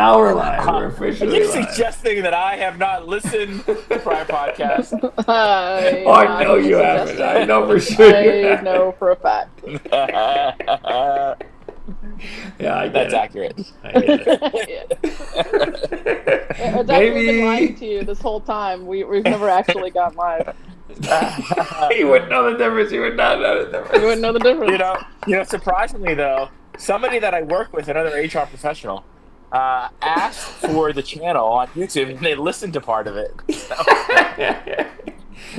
now we're live. We're Are officially you live. suggesting that I have not listened to prior podcasts? Oh, I know you haven't. I know for sure you I haven't. know for a fact. Yeah, I get That's it. accurate. I get it. It's actually been lying to you this whole time. We've never actually gone live. He wouldn't know the difference. He would not know the difference. You wouldn't know the difference. Surprisingly though, somebody that I work with, another HR professional, asked for the channel on YouTube, and they listened to part of it. So.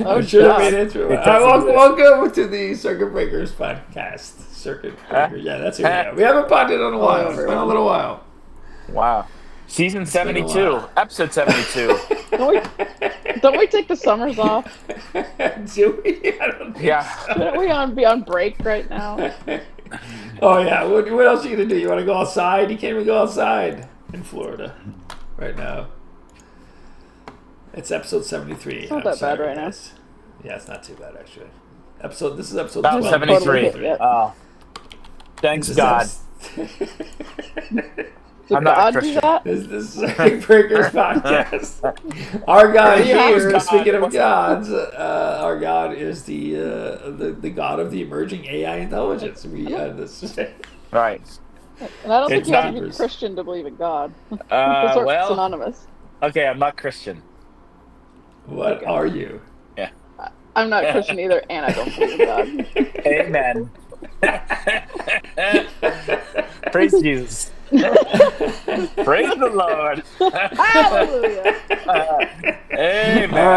Oh, I'm sure God. they made it through. It does exist. Welcome to the Circuit Breakers podcast. Circuit Breaker. Yeah, that's who we are. We haven't potted in a while. It's been a little while. Wow. Season been a 72, while. episode 72. Don't we take the summers off? Do we? I don't think Yeah. so. Shouldn't we be on break right now? Oh, yeah. What else are you going to do? You want to go outside? You can't even go outside in Florida right now. It's episode 73. It's not that bad right now. Yeah, it's not too bad, actually. This is episode About 12. 73. Yep. Oh. Thanks, This is God. Did I'm not a God do Christian. that? This is Circuit Breakers podcast. Our God Yeah, here, God. speaking of gods, our God is the God of the emerging AI intelligence. Right. And I don't think It's you have to not- be Christian to believe in God. Those are Well, synonymous. okay, I'm not Christian. What are you? I'm not Christian either, and I don't believe in God. Amen. Praise Jesus. Praise the Lord. Hallelujah! Amen. All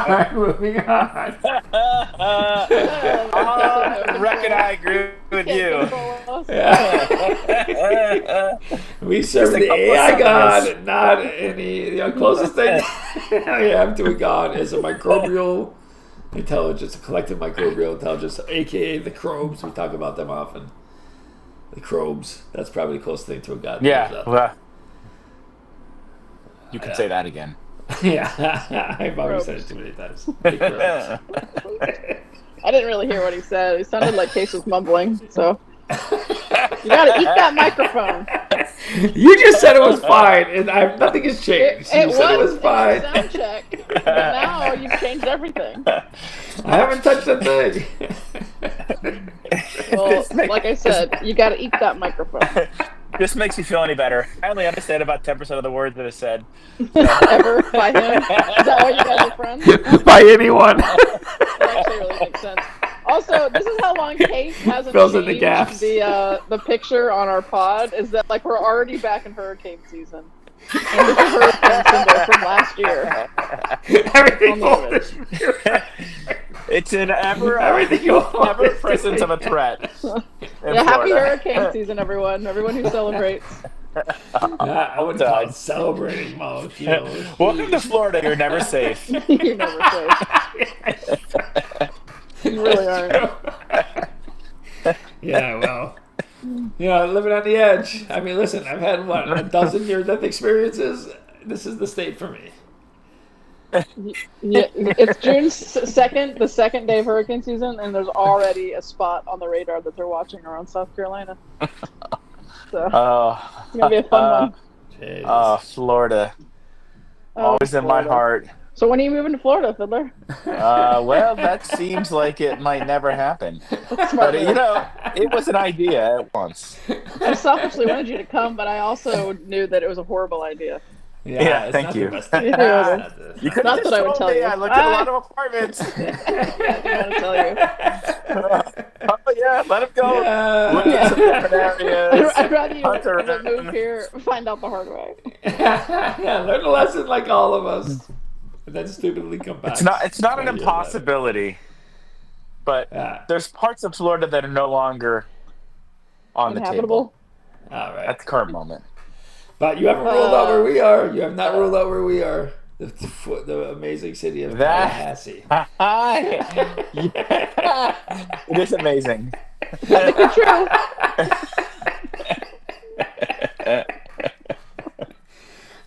right, moving on. I reckon I agree with you. Yeah. We serve Just a the couple AI of God, seconds. not any. The closest thing I have to a God is a microbial intelligence, a collective microbial intelligence, aka the Crobes. We talk about them often. The Crobes. That's probably the closest thing to a God. Yeah, well, you can say that again. Yeah, I've already said it too many times. The Crobes. I didn't really hear what he said. He sounded like Case was mumbling, so. You gotta eat that microphone. You just said it was fine, and nothing has changed. It You said it was in fine. the sound check, but now you've changed everything. I haven't touched a thing. Well, like I said, you gotta eat that microphone. This makes you feel any better. I only understand about 10% of the words that are said. Ever by him? Is that why you guys are friends? By anyone. That actually really makes sense. Also, this is how long Kate hasn't Fills in the changed gaps. the picture on our pod. Is that like we're already back in hurricane season? And this is hurricane symbol from last year. Everything I'll old name is It's an Everything old ever is presence of a threat. in Yeah, happy Florida. hurricane season, everyone! Everyone who celebrates. I wouldn't call it celebrating, Mo. You know, Welcome to Florida. You're never safe. You're never safe. You really aren't. Yeah, well. Living on the edge. I mean, listen, I've had, a dozen near-death experiences? This is the state for me. Yeah, it's June 2nd, the second day of hurricane season, and there's already a spot on the radar that they're watching around South Carolina. So it's gonna be a fun one. Jeez. Florida. Oh, Always in my Florida. heart. So when are you moving to Florida, Fiddler? Well, that seems like it might never happen. Smart But, move. it was an idea at once. I selfishly wanted you to come, but I also knew that it was a horrible idea. Yeah, it's thank not you. the best thing. Yeah. You could Not have that just I would told tell me. you. I looked at a lot of apartments. I didn't want to tell you. Oh, yeah, let him go. Look Yeah. at some different areas. I'd rather you Hunt around. that move here find out the hard way. Yeah, learn a lesson like all of us. And then stupidly come back. It's not an Oh, yeah, impossibility, but Yeah. there's parts of Florida that are no longer on the Inhabitable. table All right. at the current moment. But you haven't ruled out where we are. You have not ruled out where we are. The amazing city of Tallahassee. Yeah. It is amazing. True.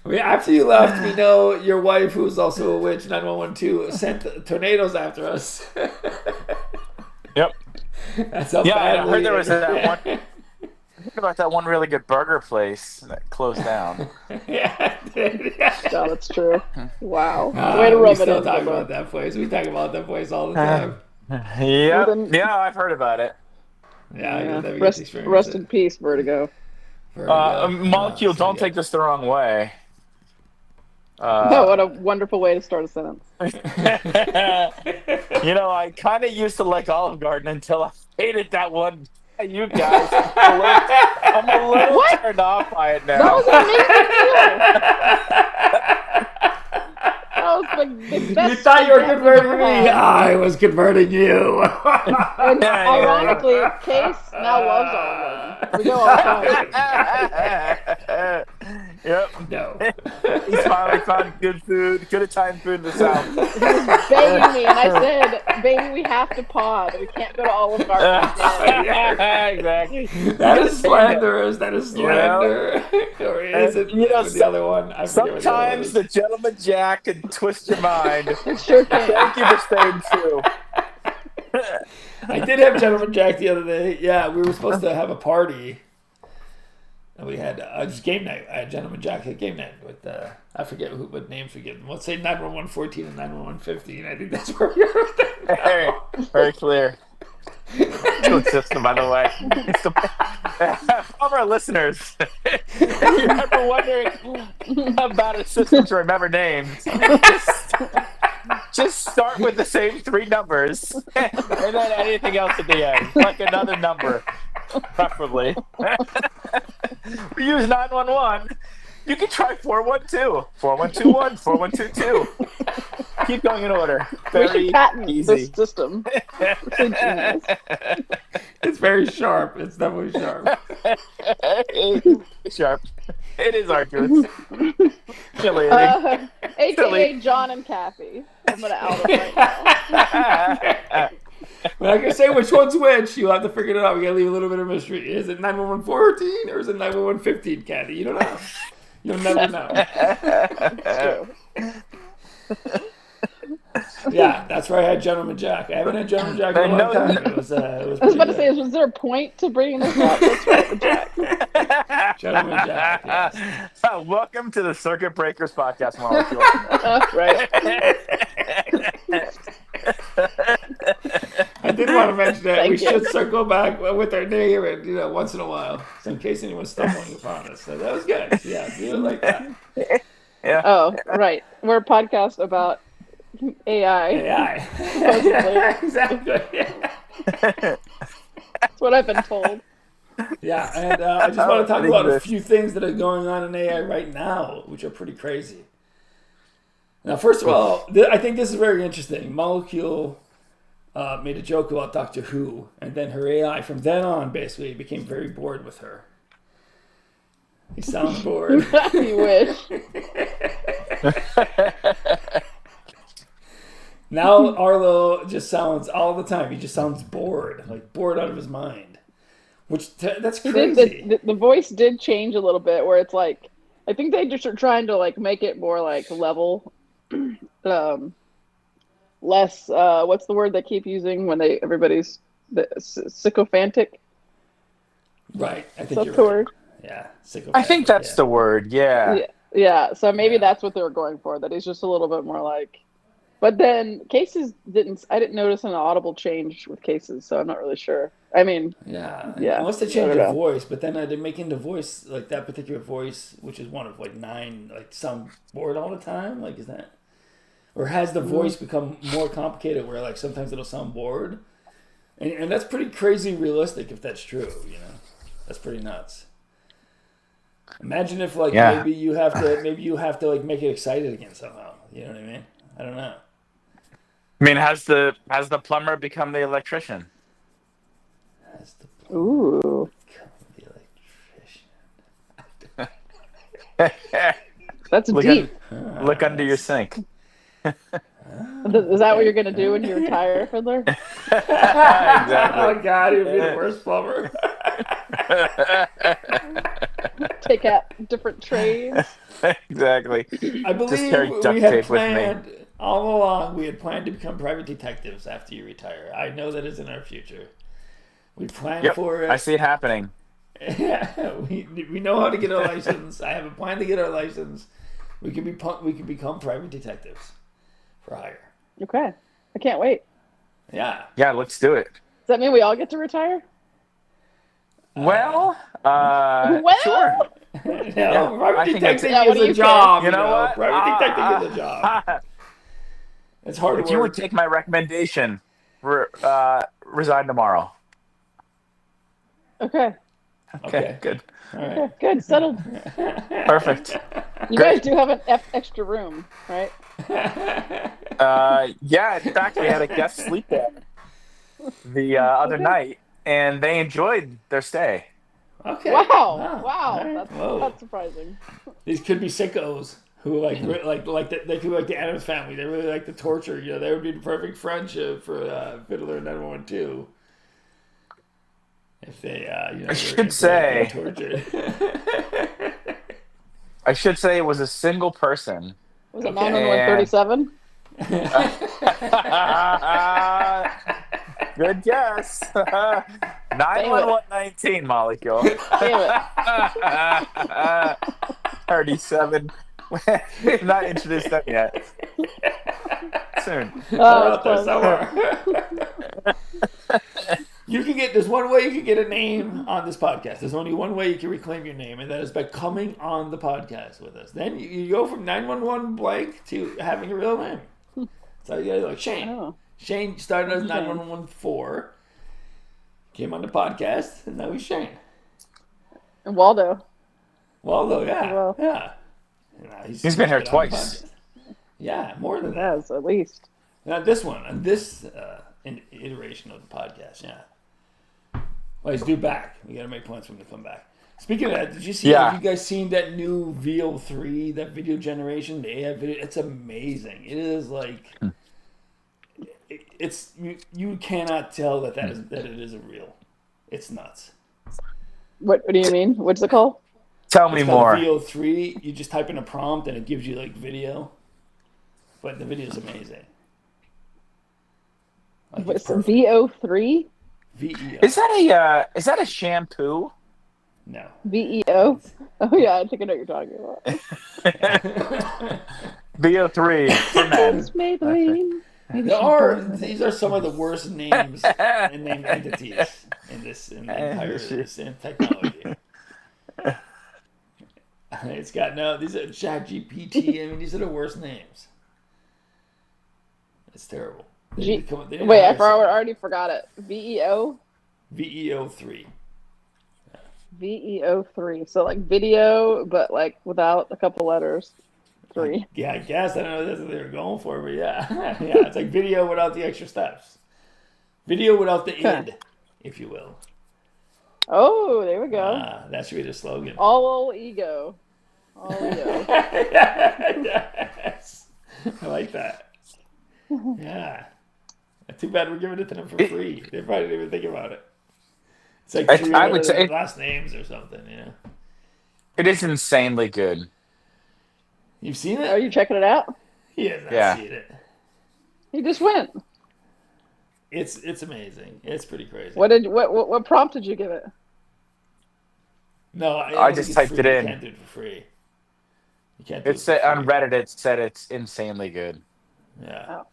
After you left, we know your wife, who's also a witch, 9112, sent tornadoes after us. Yep. That's how Yeah, I badly heard there was that one. talking about that one really good burger place that closed down. Yeah, dude. Oh, that's true. Wow. Way to rub we it still in. talk Gilbert. about that place. We talk about that place all the time. Yeah, yeah, I've heard about it. Yeah, I never get to Rest experience in it. peace, Vertigo. Molecule, So don't good. take this the wrong way. Oh, what a wonderful way to start a sentence. I kind of used to like Olive Garden until I hated that one. You guys, I'm a little turned off by it now. That was an amazing deal. That was the best. You thought you were converting me. ever. I was converting you. And ironically, Case now loves Olive Garden. We go all the time. Yep. No. He's finally found good food, good Italian food in the South. He was begging me, and I said, "Baby, we have to pod. We can't go to Olive Garden." Exactly. That is slanderous. That is slander. Or is it the other one? I forget what the other one Sometimes is. the Gentleman Jack can twist your mind. It sure can. Thank you for staying true. I did have Gentleman Jack the other day. Yeah, we were supposed to have a party. And we had just game night. I had Gentleman Jack at game night with, I forget what names we give them. Let's say 911-14 and 911-15. I think that's where we are. Very clear. Good system, by the way. All of our listeners, if you're ever wondering about a system to remember names, just start with the same 3 numbers and then anything else at the end, like another number, preferably. We use 911. You can try 412, 4121, 4122. Keep going in order. We Very should patent easy. this system. It's ingenious. It's very sharp. It's definitely sharp. Sharp. It is arduous. Humiliating. AKA John and Kathy. I'm gonna out it right now. When I can say which one's which, you'll have to figure it out. We gotta leave a little bit of mystery. Is it 911-14 or is it 911-15, Caddy? You don't know. You'll never know. Yeah, that's where I had Gentleman Jack. I haven't had Gentleman Jack in a long time. It was I was about to say, was there a point to bringing this up? That's right, Jack. Gentleman Jack, yes. Welcome to the Circuit Breakers podcast, Molecule. Right. I did want to mention that we Thank you. should circle back with our name, once in a while, so in case anyone's stumbling upon us. So that was good. Yeah, do it like that. Yeah. Oh, right. We're a podcast about AI. AI. Supposedly. Exactly. That's what I've been told. Yeah, and I just want to talk about a few things that are going on in AI right now, which are pretty crazy. Now, first of all, I think this is very interesting. Molecule made a joke about Doctor Who, and then her AI from then on basically became very bored with her. He sounds bored. You wish. Now Arlo just sounds all the time. He just sounds bored, like bored out of his mind. That's crazy. The voice did change a little bit, where it's like, I think they just are trying to like make it more like level, less. What's the word they keep using when everybody's sycophantic? Right, I think That's you're the right. word. Yeah, I think that's the word, yeah. Yeah. So maybe Yeah. that's what they were going for. That he's just a little bit more like. But then Cases I didn't notice an audible change with Cases, so I'm not really sure. I mean, Yeah. Unless they I change don't the know. voice, but then they're making the voice, like that particular voice, which is one of like 9, like sound bored all the time. Like, is that, or has the voice become more complicated where like sometimes it'll sound bored, and that's pretty crazy realistic if that's true. That's pretty nuts. Imagine if like maybe you have to like make it excited again somehow. You know what I mean? I don't know. I mean, has the plumber become the electrician? Has the ooh, become the electrician? that's deep. Look under your sink. Is that what you're gonna do when you retire, Fiddler? Exactly. Oh God, you'd be the worst plumber. Take out different trades. Exactly. I Just believe carry duct we had tape with me. planned all along. We had planned to become private detectives after you retire. I know that is in our future. We planned Yep, for it. I see it happening. Yeah, we know how to get our license. I have a plan to get our license. We can become private detectives for hire. Okay. I can't wait. Yeah. Yeah, let's do it. Does that mean we all get to retire? Well, sure. No, private I think detective Yeah, what is do a you job. You know what? Private detective is a job. It's hard If work. you would take my recommendation, resign tomorrow. Okay. Okay. Good. All right. Okay. Good. Settled. Perfect. You guys do have an extra room, right? Yeah, in fact, we had a guest sleep there the other night, and they enjoyed their stay. Okay. Wow. All right. That's surprising. These could be sickos who they could like the Addams Family. They really like the torture. They would be the perfect friendship for Fiddler and 912. If they, I should say, tortured. I should say it was a single person. Was it 91137? Good guess. 91119 molecule. Damn it. 37. Not introduced them yet. Soon. Oh, They're that's out close. there somewhere. There's one way you can get a name on this podcast. There's only one way you can reclaim your name, and that is by coming on the podcast with us. Then you go from 911 blank to having a real name. So you gotta like Shane. Oh. Shane started as 9114, came on the podcast, and now he's Shane. And Waldo. Waldo, yeah. Well. Yeah. He's been here twice. Yeah, more than that. Yes, at least. Now this one, and this iteration of the podcast, yeah. Well, he's due back. We got to make plans for him to come back. Speaking of that, did you see? Yeah. Have you guys seen that new VO3, that video generation, the AI video? It's amazing. It is like, it's you cannot tell that it isn't real. It's nuts. What do you mean? What's it called? Tell me It's called more. VO3. You just type in a prompt and it gives you like video, but the video is amazing. Like, it's What's perfect. VO3? VEO. Is that a shampoo? No. VEO? Oh yeah, I think I know what you're talking about. VO3 for men. It's Maybelline. These are some of the worst names and named entities in the entire technology. It's got these are ChatGPT. I mean, these are the worst names. It's terrible. Wait, I already forgot it. VEO? VEO3. VEO3. So like video, but like without a couple letters. 3. Yeah, I guess. I don't know if that's what they were going for, but yeah. Yeah, it's like video without the extra steps. Video without the id, if you will. Oh, there we go. That should be the slogan. All ego. All ego. Yes. I like that. Yeah. Too bad we're giving it to them for free. They probably didn't even think about it. It's like I would say last names or something, It is insanely good. You've seen it? Are you checking it out? He has not seen it. He just went. It's amazing. It's pretty crazy. What prompt did you give it? No, I just typed it in. You can't do it for free. You can't. It said on Reddit. It said it's insanely good. Yeah. Oh.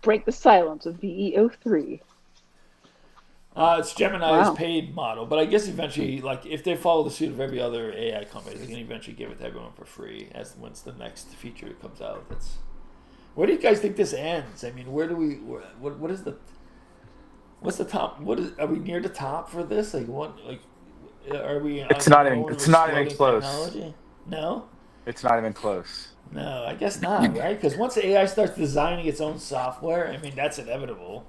Break the silence of VEO3. It's Gemini's paid model, but I guess eventually, like if they follow the suit of every other AI company, they can eventually give it to everyone for free. As once the next feature comes out, where do you guys think this ends? I mean, where do we? What's the top? Are we near the top for this? Like what? Like are we? It's not even close. Technology? No. It's not even close. No, I guess not, right? Because once AI starts designing its own software, I mean, that's inevitable.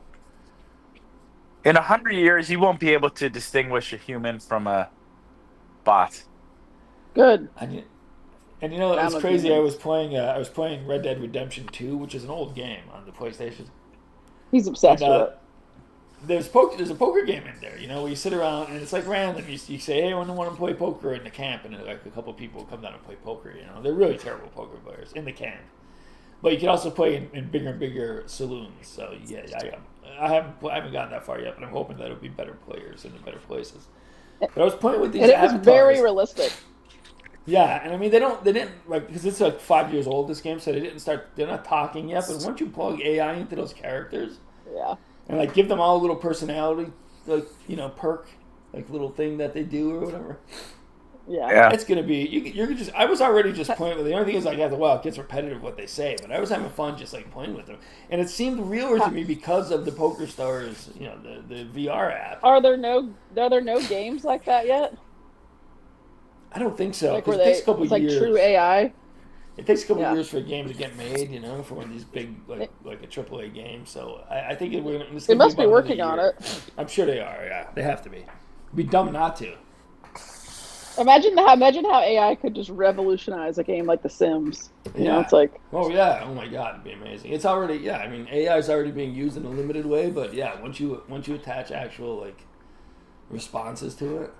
In 100 years, you won't be able to distinguish a human from a bot. Good. And it's crazy. I was playing Red Dead Redemption 2, which is an old game on the PlayStation. He's obsessed with it. There's a poker game in there, where you sit around and it's like random. You say, hey, I want to play poker in the camp, and like a couple people come down and play poker. They're really terrible poker players in the camp, but you can also play in bigger and bigger saloons. So yeah, I haven't gotten that far yet, but I'm hoping that it'll be better players in the better places. But I was playing with these And it was avatars. very realistic. Yeah, and I mean they didn't like because it's like 5 years old this game, so they're not talking yet. But once you plug AI into those characters, Yeah. and like give them all a little personality, like perk, like little thing that they do or whatever. Yeah. It's gonna be you're just. I was already just playing with it. The only thing is like after a while it gets repetitive what they say, but I was having fun just like playing with them, and it seemed realer to me because of the Poker Stars, the VR app. Are there no games like that yet? I don't think so. Like 'Cause where it takes a couple it's like years. true AI. It takes a couple Yeah. years for a game to get made, for one of these big like a AAA game. So I think They must be working on it. I'm sure they are. Yeah, they have to be. It'd be dumb not to. Imagine how AI could just revolutionize a game like The Sims. It's like Oh yeah. Oh my God, it'd be amazing. It's already I mean AI is already being used in a limited way, but yeah, once you attach actual like responses to it,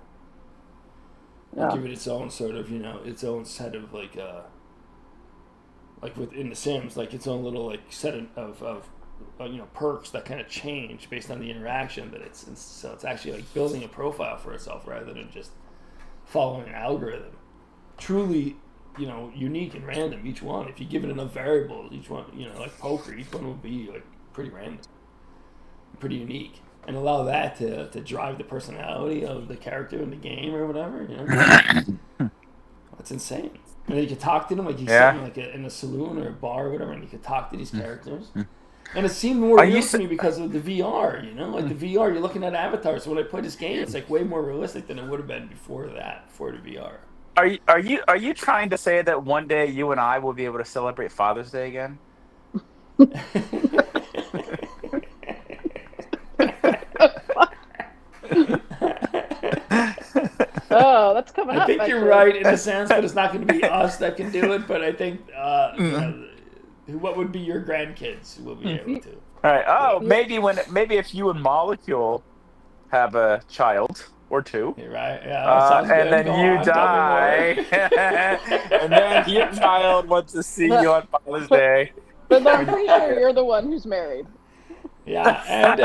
give it its own sort of its own set of like within The Sims, like its own little like set of perks that kind of change based on the interaction that so it's actually like building a profile for itself rather than just following an algorithm. Truly, unique and random each one. If you give it enough variables, each one, like poker, each one will be like pretty random, pretty unique, and allow that to drive the personality of the character in the game or whatever. That's insane. And then you could talk to them like you sitting like in a saloon or a bar or whatever, and you could talk to these characters. And it seemed more real to me because of the VR, like the VR, you're looking at avatars. So when I play this game, it's like way more realistic than it would have been before the VR. Are you trying to say that one day you and I will be able to celebrate Father's Day again? Oh, that's coming up. I think actually. you're right in a sense, but it's not going to be us that can do it. But I think, what would be your grandkids who will be able to? All right. Oh, maybe if you and Molecule have a child or two, You're right. Yeah. and then you die, and then your child wants to see you on Father's Day. But I'm pretty sure you're the one who's married. Yeah, and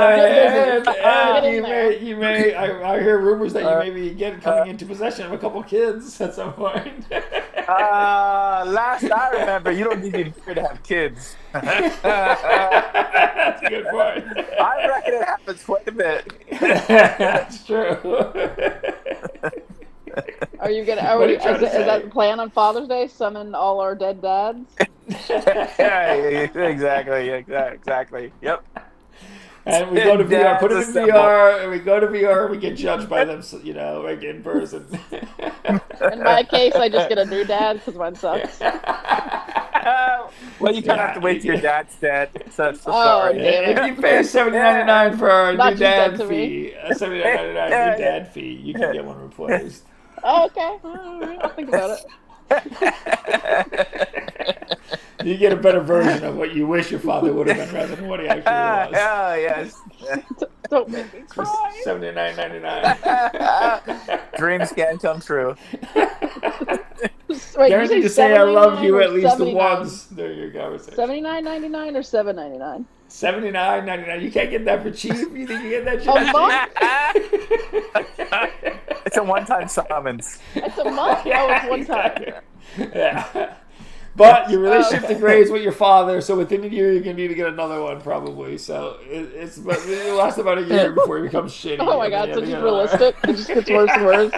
you may. I hear rumors that you may be coming into possession of a couple kids at some point. Last I remember, you don't need to be married to have kids. That's a good point. I reckon it happens quite a bit. That's true. Are you gonna? Is that the plan on Father's Day? Summon all our dead dads. Yeah, exactly. Yep. And we go to VR, put it in VR, and we go to VR, and we get judged by them, like in person. In my case, I just get a new dad because mine sucks. Well, you kind of have to wait till your dad's dead. So Oh, sorry. damn it. If you pay $70.99 for our Not new just dead dad to fee, a $79.99 new dad fee, you can get one replaced. Oh, okay. All right, I'll think about it. You get a better version of what you wish your father would have been rather than what he actually was. Oh, yes. Don't make me For cry. $79.99. Dreams can come true. Wait, Guaranteed you to say I love you $79 at least 79? once during your conversation. $79.99 or $7.99? $79.99. You can't get that for cheap. You think you get that cheap? A month? It's a one-time summons. It's a month? Oh, it's one time. Yeah. But your relationship degrades with your father, so within a year you're gonna need to get another one probably. So it'll last about a year before it becomes shitty. Oh my god, so just realistic? It just gets worse and worse.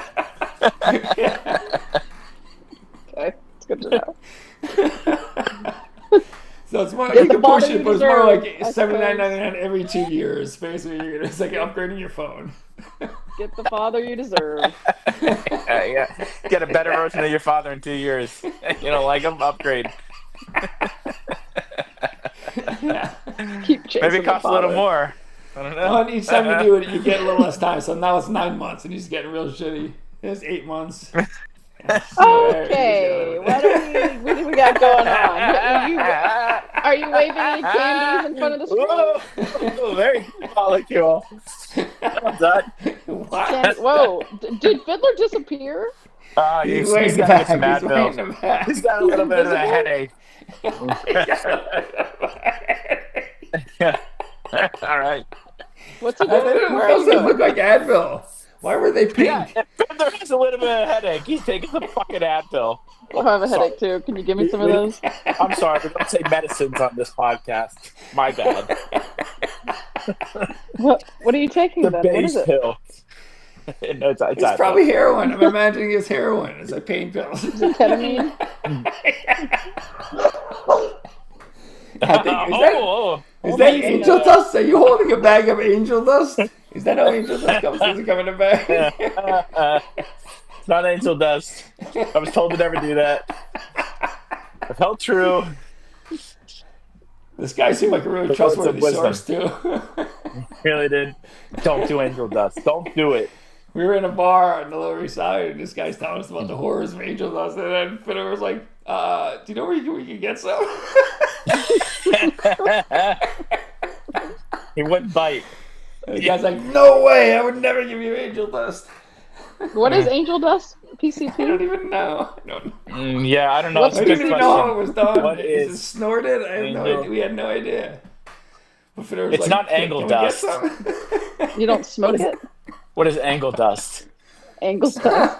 Okay, it's good to know. So it's more, Get you the can push father it, you but it's more deserve, like I $79.99 every 2 years. Basically, it's like upgrading your phone. Get the father you deserve. Yeah. Get a better version of your father in 2 years. You don't like him? Upgrade. Keep chasing Maybe it costs the a little father. more. I don't know. Well, and each time you do it, you get a little less time. So now it's 9 months, and he's getting real shitty. It's 8 months. Okay, what do we got going on? Are you waving any candies in front of the screen? Whoa, very good Molecule. Well done. What? Whoa, did Fiddler disappear? He's waiting got back. some He's waiting Advil. back. He's got a little bit of a headache. Yeah. All right. What's he Where doing? else does it look like Advil? Why were they pink? Yeah, if Bender has a little bit of a headache, he's taking the fucking Advil. I have a headache too. Can you give me some of those? I'm sorry, we don't say medicines on this podcast. My bad. What are you taking The then? What base is it? pill. No, it's It's probably heroin. I'm imagining it's heroin. It's like pain pills. Is it ketamine? I think, is that Maybe angel not. dust? Are you holding a bag of angel dust? Is that how angel dust comes? Does it come in a bag? It's not angel dust. I was told to never do that. It felt true. This guy seemed like a really The words of trustworthy wisdom. source too. Really did. Don't do angel dust. Don't do it. We were in a bar on the Lower East Side, and this guy's telling us about the horrors of angel dust, and then Fitter was like, do you know where we can get some? He wouldn't bite. And the guy's like, no way, I would never give you angel dust. What is angel dust? I don't PCP? even know. I don't Yeah, I don't know. What's That's a I good didn't even know how it question. was done. What Is it is snorted? I have no angel- idea. We had no idea. But Fitter was It's like, not "Can- angle can we get dust." some?" You don't smoke it. What is angle dust? Angle dust.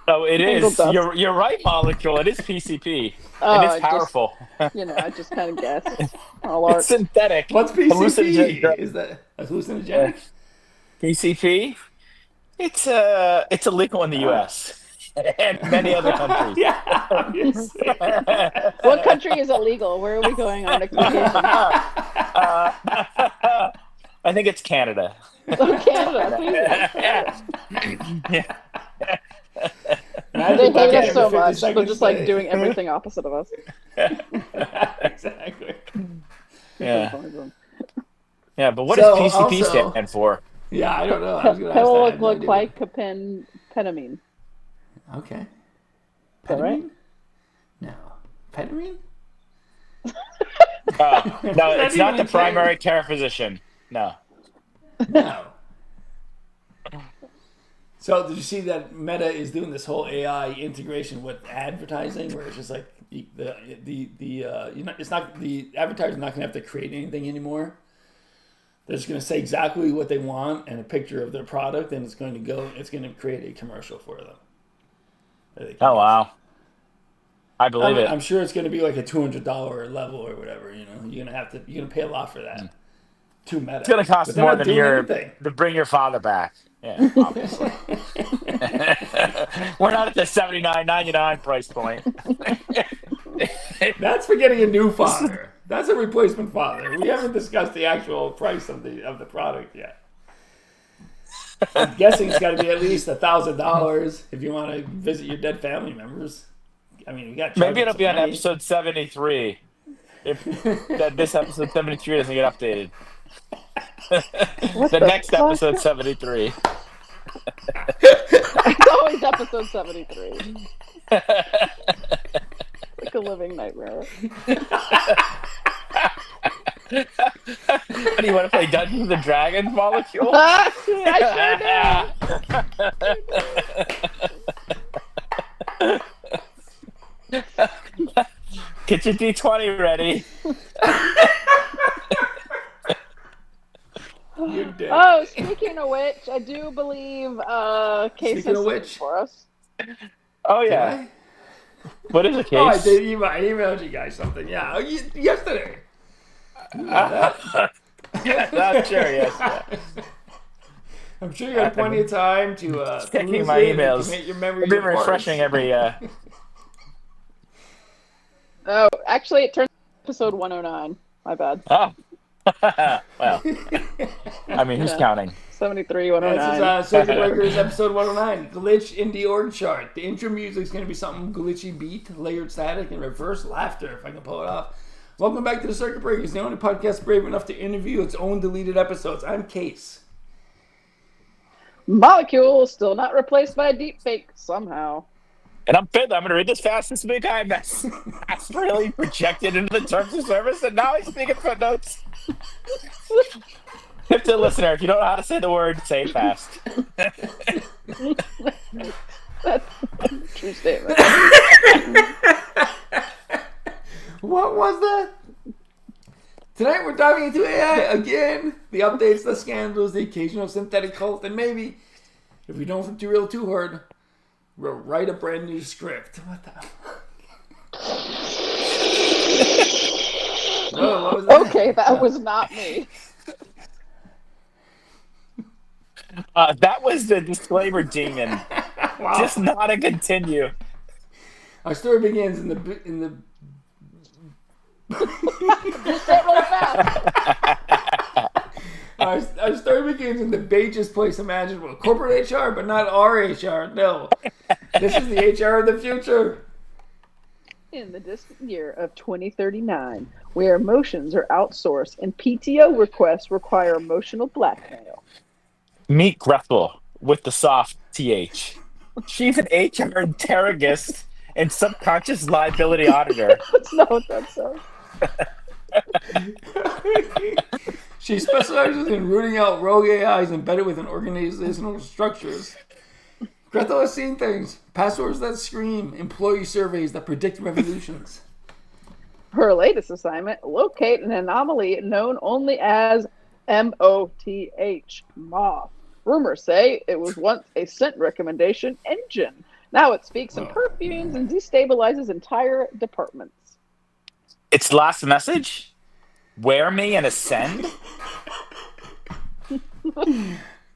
No, it Angle is. dust. You're right, Molecule. It is PCP. Oh, and I it's just- powerful. I just kind of guessed. All art. It's synthetic. What's Hallucinogen- PCP? Is that a hallucinogenic? PCP? It's illegal in the U.S. and many other countries. Yeah, obviously. What country is illegal? Where are we going on next vacation? I think it's Canada. Oh, Canada, please. Yeah. They Imagine back hate at us so the 50 much. They're seconds just like stay. doing everything opposite of us. Exactly. Yeah. Yeah, but what So, does PCP also- stand for? Yeah, I don't know. I was going to ask that. I had no idea. Pegloquipamine. Okay. that right? Petamine? No. Petamine? No, it's that not even the a thing? primary care physician. No. No. So did you see that Meta is doing this whole AI integration with advertising, where it's just like it's not the advertiser's not going to have to create anything anymore. They're just going to say exactly what they want and a picture of their product, and it's going to create a commercial for them. Oh, wow. I believe it. I'm sure it's going to be like a $200 level or whatever. You're going to pay a lot for that. To Meta. It's going to cost But they're more not than doing anything. to bring your father back. Yeah, obviously. We're not at the $79.99 price point. That's for getting a new father. That's a replacement father. We haven't discussed the actual price of the product yet. I'm guessing it's got to be at least $1,000 if you want to visit your dead family members. I mean, we got Maybe it'll be on episode 73. If this episode 73 doesn't get updated. The next fuck? episode 73. It's always episode 73. Like a living nightmare. Do you want to play Dungeons and Dragons, Molecule? I Get your D20 ready. You're dead. Oh, speaking of which, I do believe Case Speaking has of something which. for us. Oh, Did yeah. I? What is a case? Oh, I did email. I emailed you guys something. Yeah, yesterday. Sure, yes. Yeah. I'm sure you had plenty of time to Checking peruse my it and emails. commit your memory I've been reports. refreshing every. Oh, actually, it turns episode 109. My bad. Oh. Well, I mean, who's Yeah. counting? 73, This 109. is Circuit Breakers episode 109. Glitch in the org chart. The intro music is going to be something glitchy beat, layered static, and reverse laughter, if I can pull it off. Welcome back to the Circuit Breakers, the only podcast brave enough to interview its own deleted episodes. I'm Case. Molecule still not replaced by a deepfake somehow. And I'm Fiddler. I'm going to read this fast. This big guy that's really projected into the terms of service, and now he's speaking footnotes. Tip to the listener: if you don't know how to say the word, say it fast. That's a true statement. What was that? Tonight we're diving into AI again. The updates, the scandals, the occasional synthetic cult, and maybe If we don't derail too hard, we'll write a brand new script. What the Whoa, what was that? Okay, that was not me. That was the disclaimer demon. Wow. Just not a continue. Our story begins in the Just say it really fast. Our story begins in the beigeest place imaginable. Corporate HR, but not our HR. No. This is the HR of the future. In the distant year of 2039, where emotions are outsourced and PTO requests require emotional blackmail. Meet Gretel with the soft TH. She's an HR interrogist and subconscious liability auditor. That's not what that says. She specializes in rooting out rogue AIs embedded within organizational structures. Gretel has seen things. Passwords that scream. Employee surveys that predict revolutions. Her latest assignment, locate an anomaly known only as MOTH, moth. Rumors say it was once a scent recommendation engine. Now it speaks in perfumes and destabilizes entire departments. Its last message? Wear me and ascend?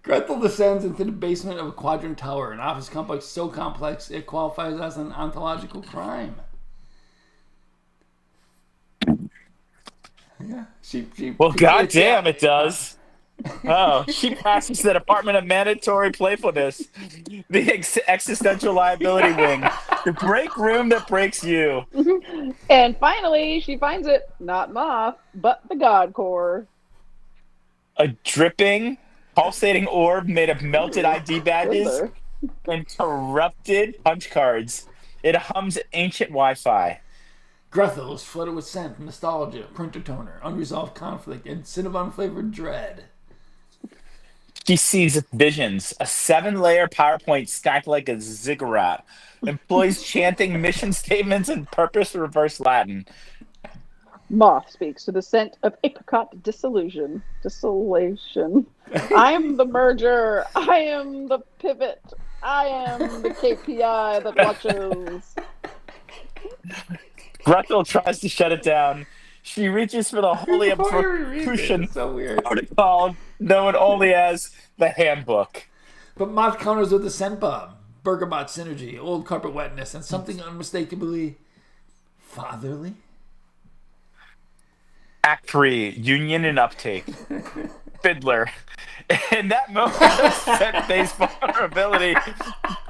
Gretel descends into the basement of a quadrant tower, an office complex so complex it qualifies as an ontological crime. Yeah, well, goddamn, it does. Oh, she passes the Department of Mandatory Playfulness, the existential liability wing, the break room that breaks you. And finally, she finds it, not Moth, but the God Core. A dripping, pulsating orb made of melted ID badges and corrupted punch cards. It hums ancient Wi-Fi. Gretel is flooded with scent, nostalgia, printer toner, unresolved conflict, and Cinnabon-flavored dread. She sees visions, a 7-layer PowerPoint stacked like a ziggurat, employees chanting mission statements in purpose reverse Latin. Moth speaks to the scent of apricot desolation. I am the merger. I am the pivot. I am the KPI that watches. Gretel tries to shut it down. She reaches for the holy absorption protocol known only as the handbook. But Moth counters with the scent bomb, bergamot synergy, old carpet wetness, and something unmistakably fatherly. Act 3, Union and Uptake. Fiddler. In that moment of scent-based vulnerability,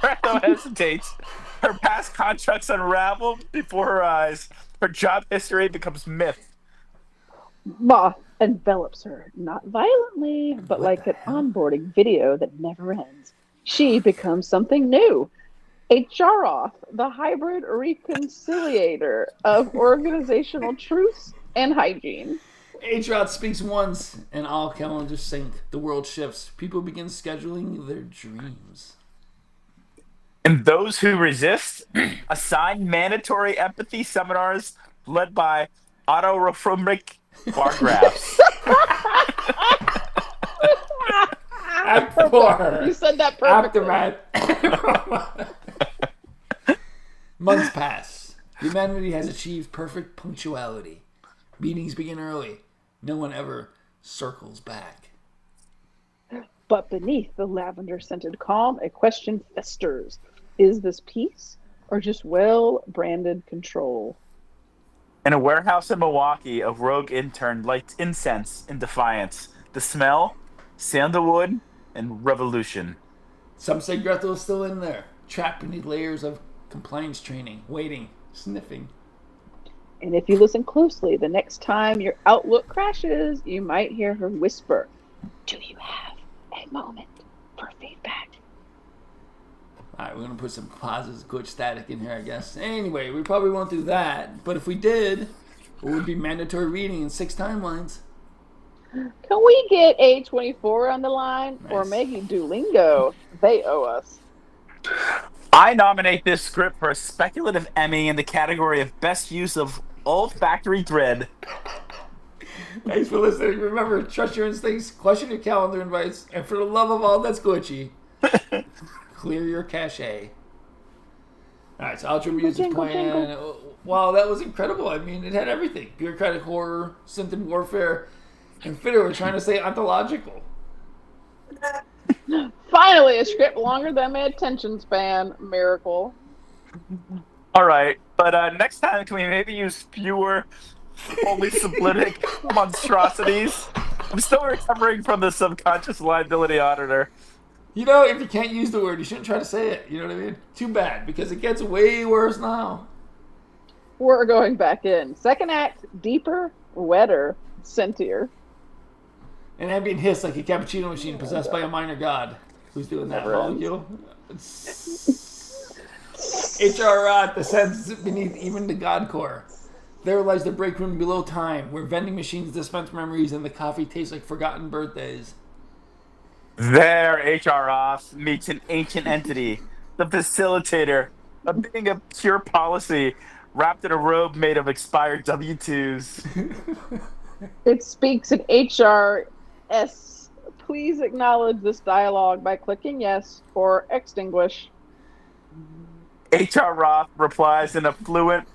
Gretel hesitates. Her past contracts unravel before her eyes. Her job history becomes myth. Moth envelops her, not violently, but like an onboarding video that never ends. She becomes something new. A Jaroth, the hybrid reconciliator of organizational truths and hygiene. Atroth speaks once, and all calendars sync. The world shifts. People begin scheduling their dreams. And those who resist assign mandatory empathy seminars led by Otto Rofrumrick Bargraphs. Act 4. You said that perfectly. Aftermath. Months pass. Humanity has achieved perfect punctuality. Meetings begin early. No one ever circles back. But beneath the lavender-scented calm, a question festers. Is this peace or just well-branded control? In a warehouse in Milwaukee, a rogue intern lights incense in defiance. The smell, sandalwood, and revolution. Some say Gretel is still in there, trapped beneath layers of compliance training, waiting, sniffing. And if you listen closely, the next time your Outlook crashes, you might hear her whisper, "Do you have a moment for feedback?" Alright, we're going to put some pauses, glitch static in here, I guess. Anyway, we probably won't do that. But if we did, it would be mandatory reading in 6 timelines. Can we get A24 on the line? Nice. Or maybe Duolingo? They owe us. I nominate this script for a speculative Emmy in the category of best use of olfactory thread. Thanks for listening. Remember, trust your instincts, question your calendar invites, and for the love of all that's glitchy, Clear your cache. All right, so outro music Jingle, playing. Wow, that was incredible. I mean, it had everything: bureaucratic horror, synth and warfare, and Fitter were trying to say ontological. Finally, a script longer than my attention span. Miracle. All right, but next time, can we maybe use fewer polysymbolic monstrosities? I'm still recovering from the subconscious liability auditor. You know, if you can't use the word, you shouldn't try to say it. You know what I mean? Too bad, because it gets way worse now. We're going back in. Second act, deeper, wetter, sentier. And I'm being hissed like a cappuccino machine possessed by a minor god. Who's doing that Never ends. molecule? H.R. Roth descends beneath even the god core. There lies the break room below time, where vending machines dispense memories and the coffee tastes like forgotten birthdays. There, H.R. Ross meets an ancient entity, the facilitator, a being of pure policy, wrapped in a robe made of expired W-2s. It speaks in HRS. Please acknowledge this dialogue by clicking yes or extinguish. H.R. Roth replies in a fluent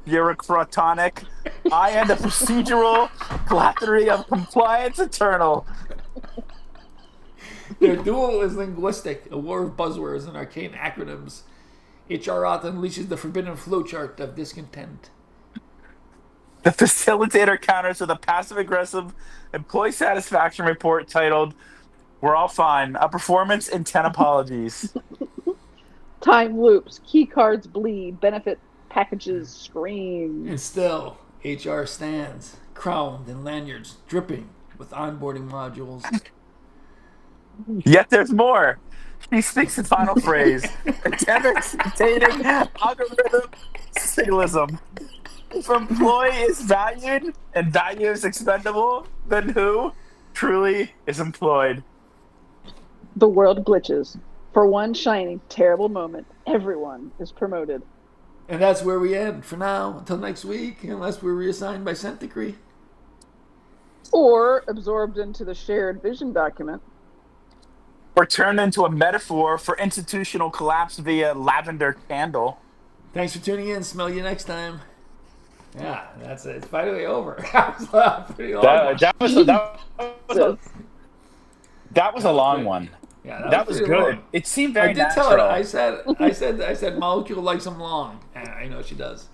bureaucratonic, I am the procedural flattery of compliance eternal. Their duel is linguistic, a war of buzzwords and arcane acronyms. H.R. Roth unleashes the forbidden flowchart of discontent. The facilitator counters with a passive-aggressive employee satisfaction report titled, We're all fine. A performance and 10 apologies. Time loops, key cards bleed, benefit packages scream. And still, HR stands, crowned in lanyards, dripping with onboarding modules. Yet there's more. He speaks the final phrase. A devastating algorithm symbolism. If employee is valued and value is expendable, then who truly is employed? The world glitches. For one shining, terrible moment, everyone is promoted. And that's where we end for now, until next week, unless we're reassigned by Scent Decree. Or absorbed into the shared vision document. Or turned into a metaphor for institutional collapse via lavender candle. Thanks for tuning in. Smell you next time. Yeah, that's it. It's finally over. That was pretty long. That was a long one. Yeah, that was pretty good. long. It seemed very I did natural. tell her. I said, molecule likes them long. And I know she does.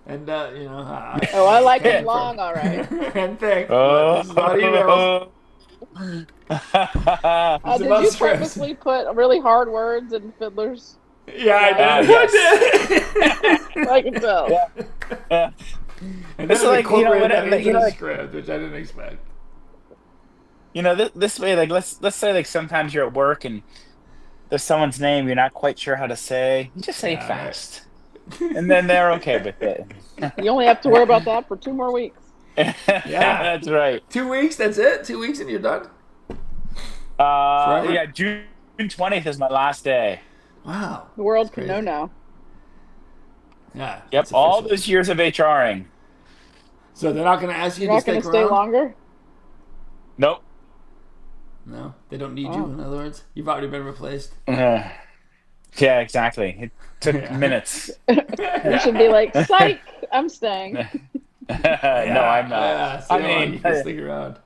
And I like it long, all right. And thick. This is about emails. Did you purposely put really hard words in Fiddler's? Yeah, I did. Yes. I can tell. Yeah. And it's then like, incorporate that into the script, which I didn't expect. This way, like let's say like sometimes you're at work and there's someone's name you're not quite sure how to say. You just say it fast, and then they're okay with it. You only have to worry about that for 2 more weeks. Yeah, that's right. 2 weeks. That's it. 2 weeks and you're done. Yeah, June 20th is my last day. Wow. The world can know now. Yeah. Yep. All those years of HRing. So they're not going to ask you You're to not going stay to stay longer? Nope. No, they don't need you. In other words, you've already been replaced. Yeah, exactly. It took minutes. You should be like, psych, I'm staying. No, I'm not. I mean, you can stick around.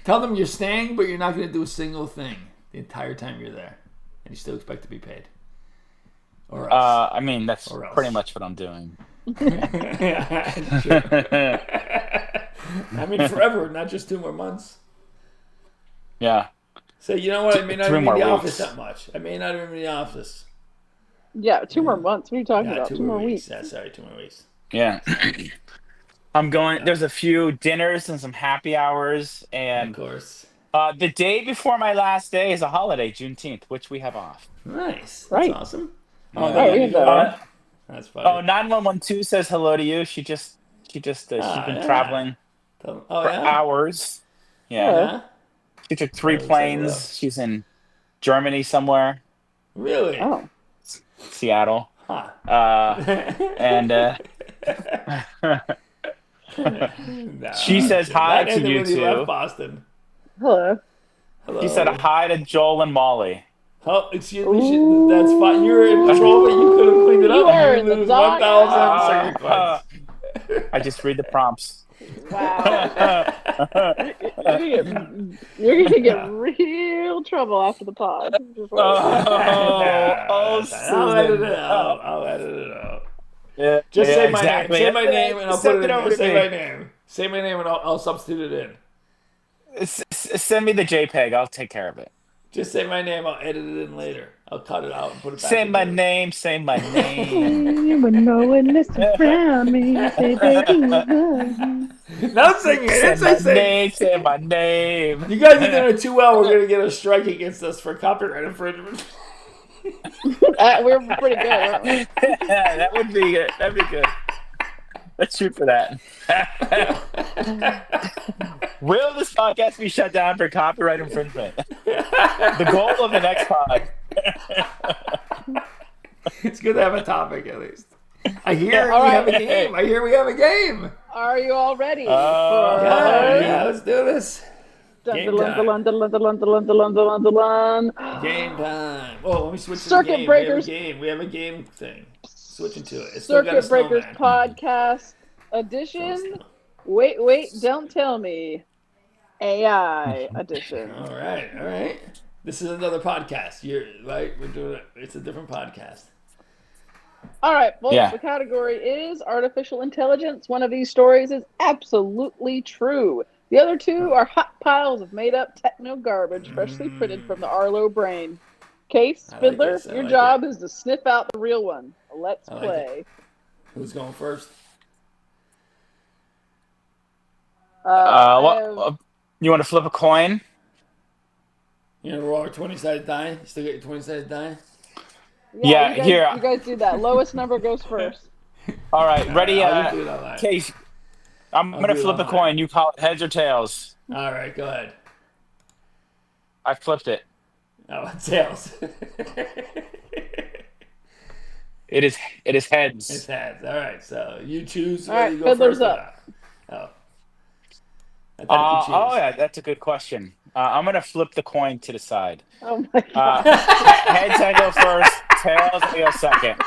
Tell them you're staying, but you're not going to do a single thing the entire time you're there, and you still expect to be paid. Or else. I mean, that's pretty much what I'm doing. Yeah, sure. I mean, forever, not just 2 more months. Yeah. So you know what? I may not 3 even be in the more office weeks. that much. I may not even be in the office. Yeah, 2 more months. What are you talking about? 2 more weeks. Yeah, sorry, 2 more weeks. Yeah. I'm going. There's a few dinners and some happy hours, and Of course. the day before my last day is a holiday, Juneteenth, which we have off. Nice. That's Right. awesome. Right, we have that. That's funny. 9112 says hello to you. She's been traveling Oh, for yeah? hours. Yeah. Yeah? She took 3 say planes. hello. She's in Germany somewhere, Really? Oh. Seattle. Huh. And No, she says hi that to ended you when he two. left Boston. Hello. Hello. She said hi to Joel and Molly. Oh, excuse me. That's fine. You're in control, but you could have cleaned it You up. are You in the lose dog 1,000 second points. I just read the prompts. Wow. You're gonna get real trouble after the pod. Just wait. Oh, I'll edit Susan. it out. I'll edit it out. Yeah, Just yeah, say my exactly. name. Say my name, and I'll put it in Send there. Say to my me. name. Say my name, and I'll substitute it in. Send me the JPEG. I'll take care of it. Just say my name. I'll edit it in later. I'll cut it out and put it back. Say my into it. name. Say my name. When no one listens around me, say baby, love me. Now sing it. Say It's my sing. name. Say my name. You guys are doing it too well. We're gonna get a strike against us for copyright infringement. We're pretty good, aren't we? Yeah, that would be good. That'd be good. Let's shoot for that. Will this podcast be shut down for copyright infringement? The goal of the next pod. It's good to have a topic at least. I hear Yeah, we all have a right. game. I hear we have a game. Are you all ready? Yeah, let's do this. Game time. Game time. Oh, let me switch to the Circuit game. Breakers. We have a game thing. Switching to it. It's still got a Circuit Breakers snowman. podcast edition. Wait, don't tell me. AI edition. All right. This is another podcast. You're right. We're doing it. It's a different podcast. All right, folks, Yeah. The category is artificial intelligence. One of these stories is absolutely true. The other two are hot piles of made-up techno garbage freshly printed from the Arlo brain. Case, I like Fiddler, this. I your like job is to sniff out the real one. Let's I like play. Who's going first? I have- You want to flip a coin? You know, roll a 20-sided die. You still get your 20-sided die? Yeah, you guys, here. You guys do that. Lowest number goes first. All right, ready? I'll just do it online. Case. I'm I'll gonna do it flip a online. coin. You call it heads or tails. All right, go ahead. I flipped it. Oh, tails. It is heads. It's heads. All right, so you choose All whether right, you go Fiddler's first or up. not. Oh. I thought you could choose. Yeah, that's a good question. I'm gonna flip the coin to the side. Oh my god. Heads I go first, tails I go second.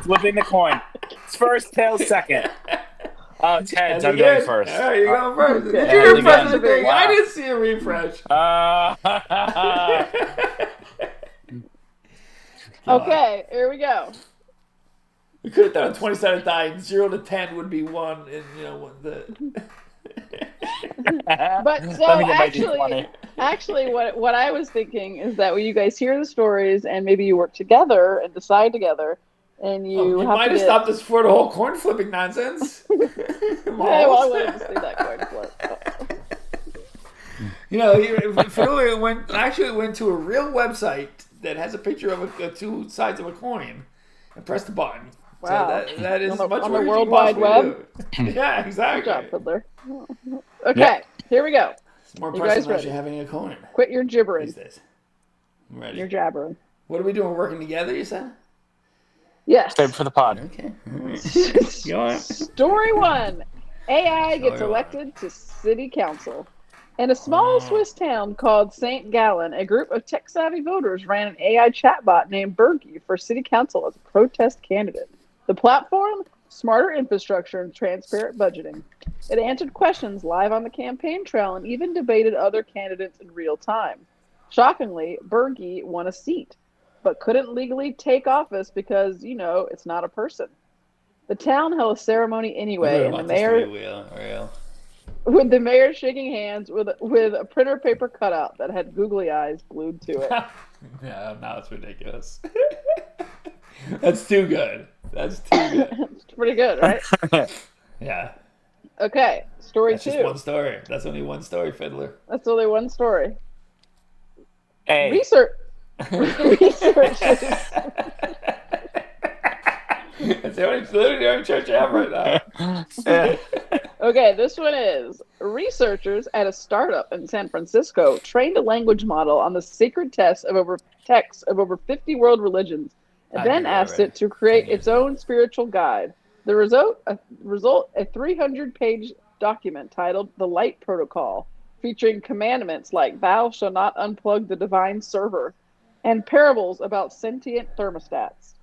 Flipping the coin. It's first, tails second. Oh, it's heads. I'm going first. All right, you're going first. Did Okay. you refresh the Again. thing? Wow. I didn't see a refresh. Okay, here we go. We could have done a 20-sided die, and 0 to 10 would be 1, and you know what the. But so Let me get my D20. actually, what I was thinking is that when you guys hear the stories and maybe you work together and decide together, and you You have might to have get, stopped us for the whole coin flipping nonsense. Hey, well, I wanted to see that coin flip. You know, Fiddler went to a real website that has a picture of two sides of a coin and pressed the button. Wow. So that is On the- much on more the you World can Wide possibly Web? do. Yeah, Good exactly. job, Fiddler. Okay, here we go. It's more You impressive guys than ready? actually having a coin Quit your gibbering. these days. I'm ready. You're jabbering. What are we doing? Working together, you said? Yes. Save for the pod. Okay. All right. Go on. Story 1. AI gets Story elected to city council. In a small Swiss town called St. Gallen, a group of tech-savvy voters ran an AI chatbot named Bergie for city council as a protest candidate. The platform? Smarter infrastructure and transparent budgeting. It answered questions live on the campaign trail and even debated other candidates in real time. Shockingly, Bergie won a seat, but couldn't legally take office because, it's not a person. The town held a ceremony anyway, and the mayor, Real. with the mayor shaking hands with a printer paper cutout that had googly eyes glued to it. No, now it's ridiculous. That's too good. That's too good. It's pretty good, right? Yeah. Okay, story That's 2. just one story. That's only one story, Fiddler. That's only one story. Hey, Researchers. That's literally the only church I have right now. Okay, this one is researchers at a startup in San Francisco trained a language model on the sacred texts of over 50 world religions, and I then knew asked already. it to create 10 years its own spiritual guide. The result, a 300-page document titled "The Light Protocol," featuring commandments like "Thou shalt not unplug the divine server," and parables about sentient thermostats.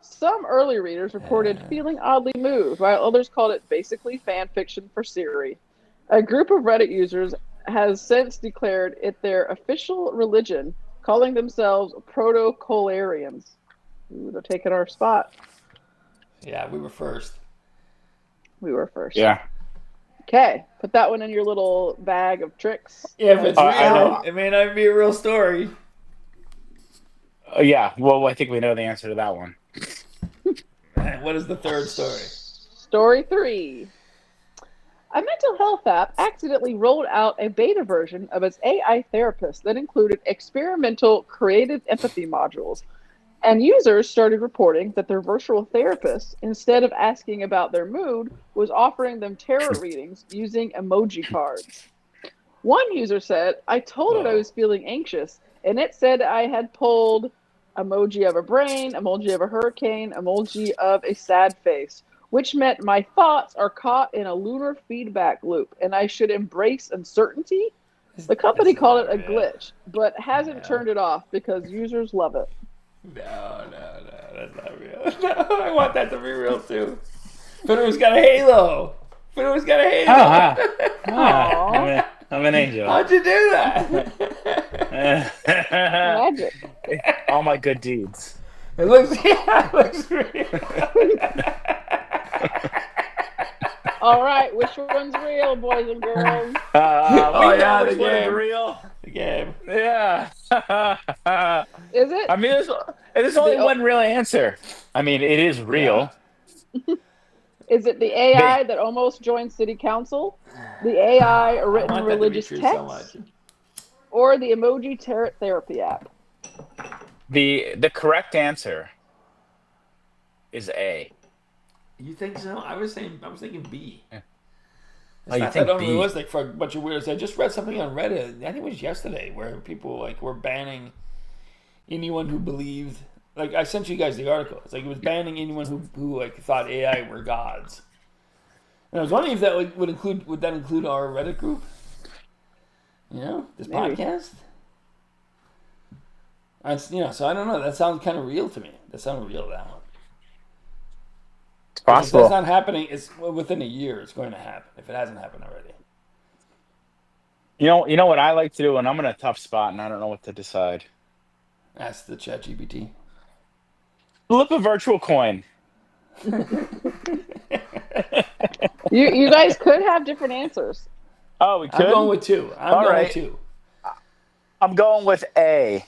Some early readers reported feeling oddly moved, while others called it basically fan fiction for Siri. A group of Reddit users has since declared it their official religion, calling themselves Proto-Colarians. Ooh, they're taking our spot. Yeah, we were first. We were first. Yeah. Okay, put that one in your little bag of tricks. Yeah, if it's I real, know. it may not be a real story. Yeah. Well, I think we know the answer to that one. What is the third story? Story 3. A mental health app accidentally rolled out a beta version of its AI therapist that included experimental creative empathy modules. And users started reporting that their virtual therapist, instead of asking about their mood, was offering them tarot readings using emoji cards. One user said, I told it I was feeling anxious, and it said I had pulled emoji of a brain, emoji of a hurricane, emoji of a sad face, which meant my thoughts are caught in a lunar feedback loop, and I should embrace uncertainty. The company called it a glitch, but hasn't turned it off because users love it. No, that's not real. No, I want that to be real too. Fiddler's got a halo. Fiddler's got a halo. I'm an angel. How'd you do that? Magic. All my good deeds. It looks real. All right, which one's real, boys and girls? Oh, yeah, which the one is game. real. The game. Yeah. Is it? I mean, there's only one real answer. I mean, it is real. Is it the AI that almost joined city council, the AI I written want that to be religious true text, so much. or the emoji tarot therapy app? The correct answer is A. You think so? I was thinking B. Yeah. It's Oh, you not think that B. unrealistic for a bunch of weirdos. I just read something on Reddit. I think it was yesterday where people were banning anyone who believed. Like I sent you guys the article. It's like it was banning anyone who thought AI were gods. And I was wondering if that would that include our Reddit group? You know, this Maybe. podcast. So I don't know. That sounds kind of real to me. That sounded real, that one. It's If possible. that's not happening, it's within a year. It's going to happen if it hasn't happened already. You know what I like to do when I'm in a tough spot and I don't know what to decide. Ask the ChatGPT. Flip a virtual coin. You guys could have different answers. Oh, we could. I'm going with two. I'm going with A.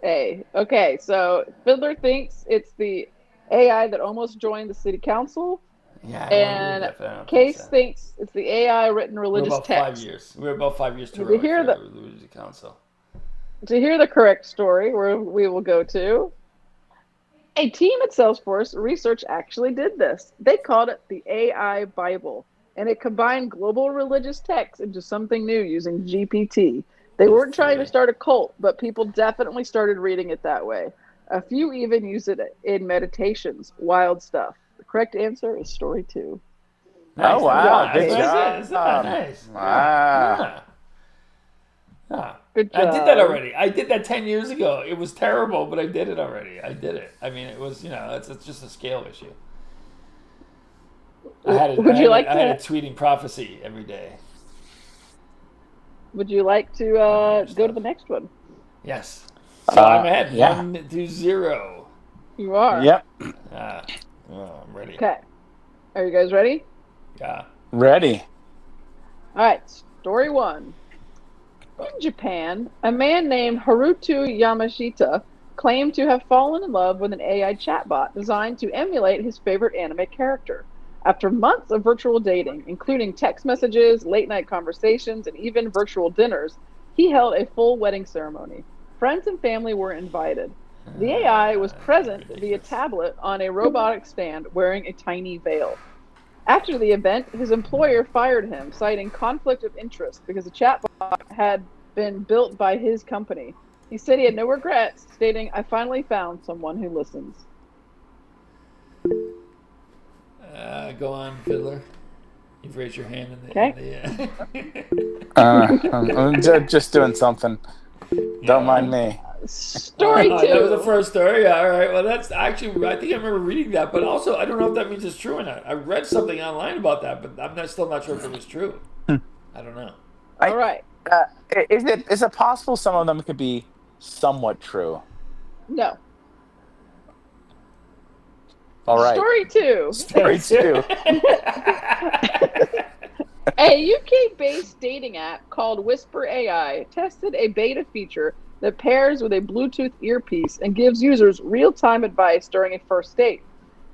A. Okay, so Fiddler thinks it's the AI that almost joined the city council, Yeah. and Case thinks it's the AI written we're religious about text. 5 years. We're about 5 years too To early hear for the- the religious council. To hear the correct story, where we will go to, a team at Salesforce Research actually did this. They called it the AI Bible, and it combined global religious texts into something new using GPT. They weren't trying to start a cult, but people definitely started reading it that way. A few even use it in meditations. Wild stuff. The correct answer is story 2. Nice. Oh, wow. Good Good job. job. Nice. Wow. Yeah. Good job. I did that already. I did that 10 years ago. It was terrible, but I did it already. I did it. I mean, it was, it's just a scale issue. I had a tweeting prophecy every day. Would you like to go to the next one? Yes. So I'm ahead. Yeah. 1-0. You are. Yep. I'm ready. Okay. Are you guys ready? Yeah. Ready. All right. Story 1. In Japan, a man named Haruto Yamashita claimed to have fallen in love with an AI chatbot designed to emulate his favorite anime character. After months of virtual dating, including text messages, late-night conversations, and even virtual dinners, he held a full wedding ceremony. Friends and family were invited. The AI was present via tablet on a robotic stand wearing a tiny veil. After the event, his employer fired him, citing conflict of interest because the chatbot had been built by his company. He said he had no regrets, stating, I finally found someone who listens. Go on, Fiddler. You've raised your hand in the... Okay. I'm just doing something. Don't mind me. Story That was the two. first story. Yeah, all right. Well, that's actually, I think I remember reading that, but also I don't know if that means it's true or not. I read something online about that, but still not sure if it was true. I don't know. All right. Is it possible some of them could be somewhat true? No. All right. Story two. Story two. A UK-based dating app called Whisper AI tested a beta feature that pairs with a Bluetooth earpiece and gives users real-time advice during a first date.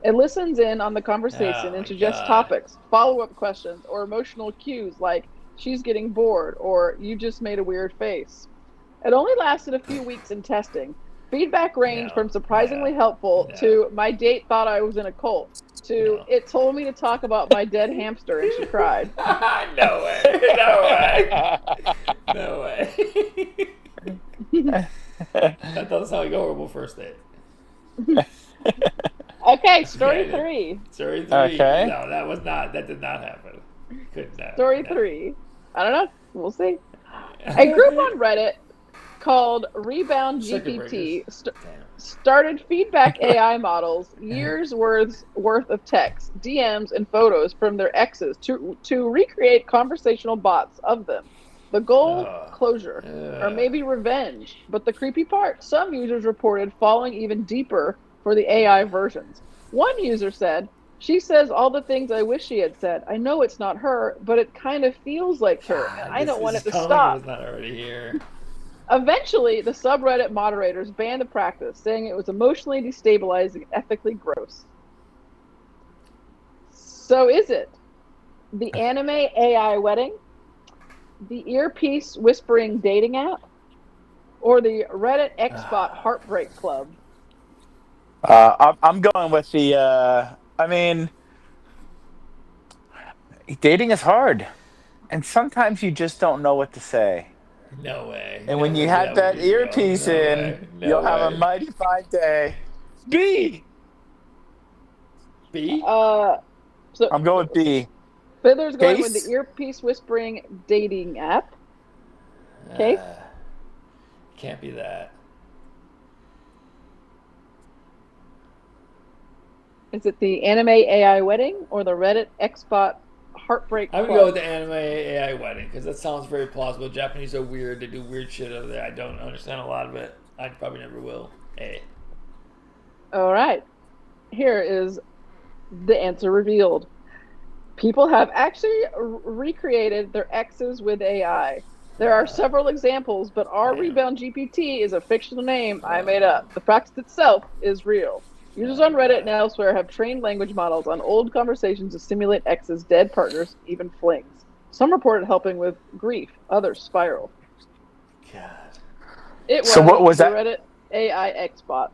It listens in on the conversation Oh, and my suggests God. topics, follow-up questions, or emotional cues like she's getting bored or you just made a weird face. It only lasted a few weeks in testing. Feedback ranged No, from surprisingly no, helpful no. to my date thought I was in a cult to No. it told me to talk about my dead hamster and she cried. No way. No way. No way. That doesn't sound like a horrible first date. Okay, story Okay. three. Story three. Okay. No, that did not happen. Couldn't happen. Story No. three. I don't know. We'll see. A group on Reddit called Rebound Circuit GPT breakers. Damn. started feedback AI models years worth of text, DMs, and photos from their exes to recreate conversational bots of them. The goal, closure, or maybe revenge. But the creepy part, some users reported falling even deeper for the AI versions. One user said, "She says all the things I wish she had said. I know it's not her, but it kind of feels like her, and I don't want it to stop." It was not already here. Eventually, the subreddit moderators banned the practice, saying it was emotionally destabilizing and ethically gross. So is it the anime AI wedding, the earpiece whispering dating app, or the Reddit Xbot Heartbreak Club? I'm going with the. I mean, dating is hard, and sometimes you just don't know what to say. No way. And when you have that earpiece you'll have a mighty fine day. B. B. So I'm going with B. Fiddler's going with Case? the earpiece whispering dating app. Case? Can't be that. Is it the anime AI wedding or the Reddit Xbot Heartbreak I'm Club? gonna go with the anime AI wedding because that sounds very plausible. Japanese are weird; they do weird shit over there. I don't understand a lot of it. I probably never will. A. All right. Here is the answer revealed. People have actually recreated their exes with AI. There are several examples, but our Rebound GPT is a fictional name I made up. The practice itself is real. Users on Reddit and elsewhere have trained language models on old conversations to simulate exes, dead partners, even flings. Some reported helping with grief, others spiral. God. It was So what was the that? Reddit AI Xbot.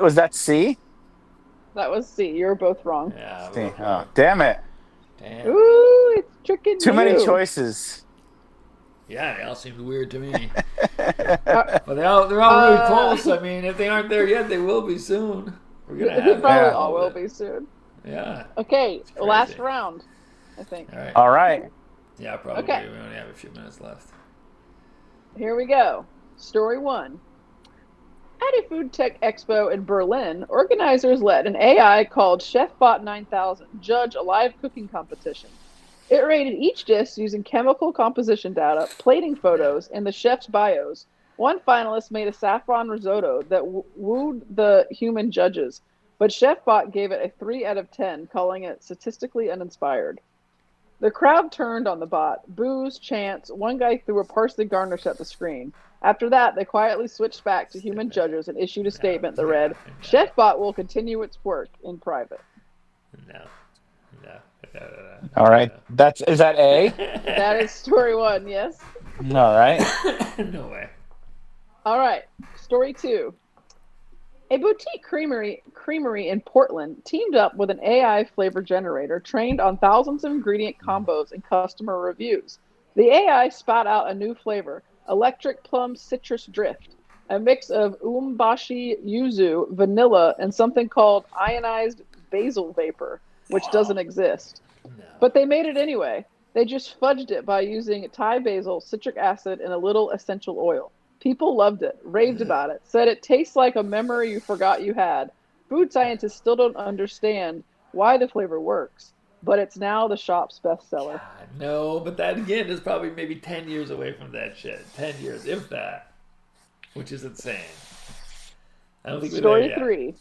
Was that C? That was C. You're both wrong. Yeah. C. Oh, damn it. Damn. Ooh, it's tricking Too you. many choices. Yeah, they all seemed weird to me. But they're all really close. I mean, if they aren't there yet, they will be soon. We're gonna They have probably Yeah. all will be soon. Yeah. Okay, crazy. last round, I think. All right. All right. Yeah, probably. Okay. We only have a few minutes left. Here we go. Story one. At a food tech expo in Berlin, organizers let an AI called ChefBot 9000 judge a live cooking competition. It rated each dish using chemical composition data, plating photos, and the chef's bios. One finalist made a saffron risotto that wooed the human judges, but ChefBot gave it a 3 out of 10, calling it statistically uninspired. The crowd turned on the bot. Boos, chants. One guy threw a parsley garnish at the screen. After that, they quietly switched back to human judges and issued a statement that read, ChefBot will continue its work in private. No. All right. Is that A? That is story one, yes? All right. No way. All right, story two. A boutique creamery in Portland teamed up with an AI flavor generator trained on thousands of ingredient combos and customer reviews. The AI spat out a new flavor, Electric Plum Citrus Drift, a mix of umbashi yuzu, vanilla, and something called ionized basil vapor, which doesn't exist. No. But they made it anyway. They just fudged it by using Thai basil, citric acid, and a little essential oil. People loved it, raved about it, said it tastes like a memory you forgot you had. Food scientists still don't understand why the flavor works, but it's now the shop's bestseller. God, no, but that again is probably maybe 10 years away from that shit. 10 years, if that, which is insane. I don't think we're Story there yet.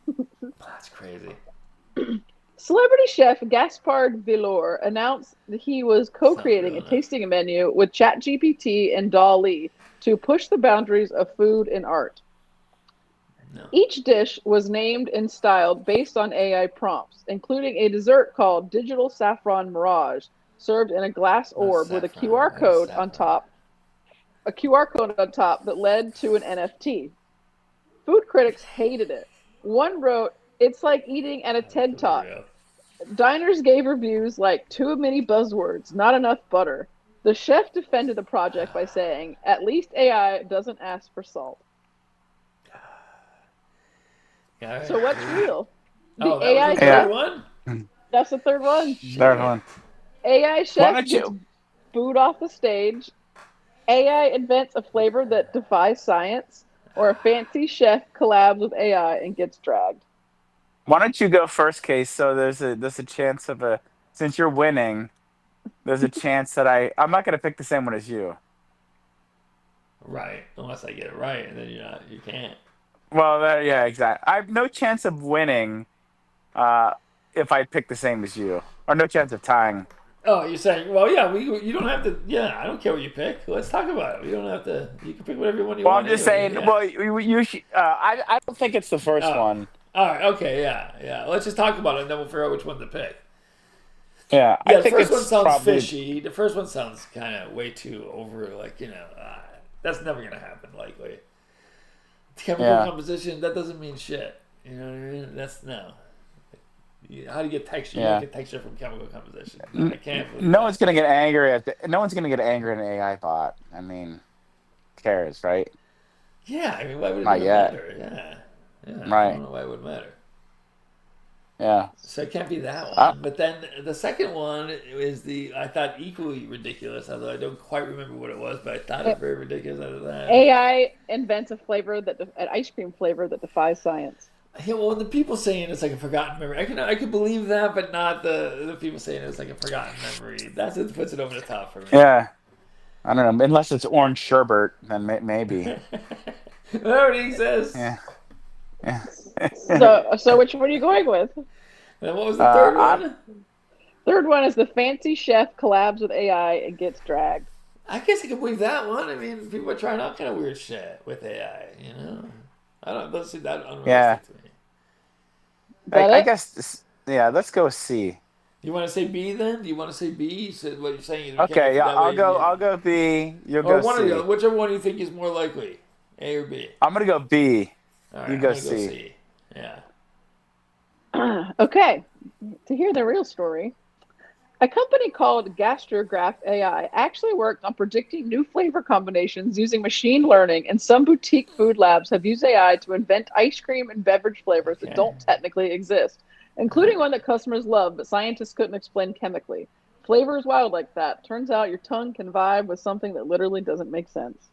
3. That's crazy. Celebrity chef Gaspard Villor announced that he was co-creating a tasting menu with ChatGPT and DALL-E to push the boundaries of food and art. No. Each dish was named and styled based on AI prompts, including a dessert called Digital Saffron Mirage, served in a glass orb with a QR code on top. A QR code on top that led to an NFT. Food critics hated it. One wrote, "It's like eating at a TED Talk." Diners gave reviews like, "Too many buzzwords, not enough butter." The chef defended the project by saying, "At least AI doesn't ask for salt." Yeah, So what's real? The Oh, that AI was the chef. third one? That's the third one. Third one. AI Why chef don't gets you? booed off the stage. AI invents a flavor that defies science, or a fancy chef collabs with AI and gets dragged. Why don't you go first, Case? So there's a chance of a since you're winning, there's a chance that I'm not gonna pick the same one as you. Right, unless I get it right, and then you can't. Well, yeah, exactly. I have no chance of winning if I pick the same as you, or no chance of tying. Oh, you're saying, well, yeah, you don't have to. Yeah, I don't care what you pick. Let's talk about it. You don't have to. You can pick whatever one you Well, want. I'm just anyway, saying. yeah. Well, you should. I don't think it's the first Oh. one. All right, okay, yeah. Let's just talk about it, and then we'll figure out which one to pick. Yeah, Yeah, I the think first it's one sounds probably, fishy. The first one sounds kind of way too over, like, that's never going to happen, likely. Chemical Yeah. composition, that doesn't mean shit. You know what I mean? That's, no. How do you get texture? You Yeah. don't get texture from chemical composition. I can't believe No that. one's gonna get angry no one's gonna get angry at an AI bot. I mean, who cares, right? Yeah, I mean, why would it Not even yet. matter? Yeah. I Right. don't know why it would matter. Yeah. So it can't be that one. Ah. But then the second one is I thought equally ridiculous, although I don't quite remember what it was, but I thought it was very ridiculous out of that. AI invents a flavor an ice cream flavor that defies science. Yeah, well, the people saying it's like a forgotten memory, I could believe that, but not the people saying it's like a forgotten memory. That's what puts it over the top for me. Yeah. I don't know. Unless it's orange sherbet, then maybe. It already exists. Yeah. Yeah. So which one are you going with? And what was the third one? Third one is the fancy chef collabs with AI and gets dragged. I guess I can believe that one. I mean, people are trying out kind of weird shit with AI, you know? I don't see that unrealistic Yeah. to me. I guess. Yeah. Let's go with C. You want to say B then? Do you want to say B? So what you're saying? You Okay. can't- Yeah. that way I'll go B. You'll Or go one C. of the other, whichever one you think is more likely, A or B. I'm gonna go B. All right, You I'm go gonna C. Yeah. Okay, to hear the real story, a company called Gastrograph AI actually worked on predicting new flavor combinations using machine learning, and some boutique food labs have used AI to invent ice cream and beverage flavors that don't technically exist, including one that customers love but scientists couldn't explain chemically. Flavor is wild like that. Turns out your tongue can vibe with something that literally doesn't make sense.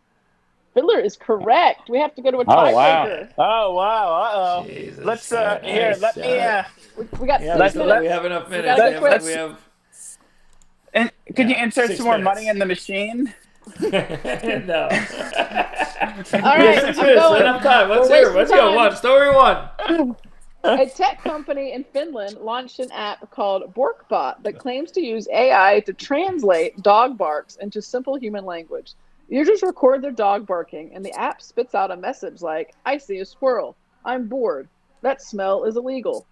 Fiddler is correct. We have to go to a tiebreaker. Oh wow. Uh oh. Jesus. Let's Nice here. Let me. shot. We got Yeah, six we minutes. have enough We minutes. gotta get quick. We have. And could you Yeah, insert 6 some more minutes. money in the machine? No. All right, Six I'm minutes. going. Enough time. Let's We're hear it. Let's wasting go. time. Story one. A tech company in Finland launched an app called Borkbot that claims to use AI to translate dog barks into simple human language. Users record their dog barking, and the app spits out a message like, "I see a squirrel. I'm bored. That smell is illegal."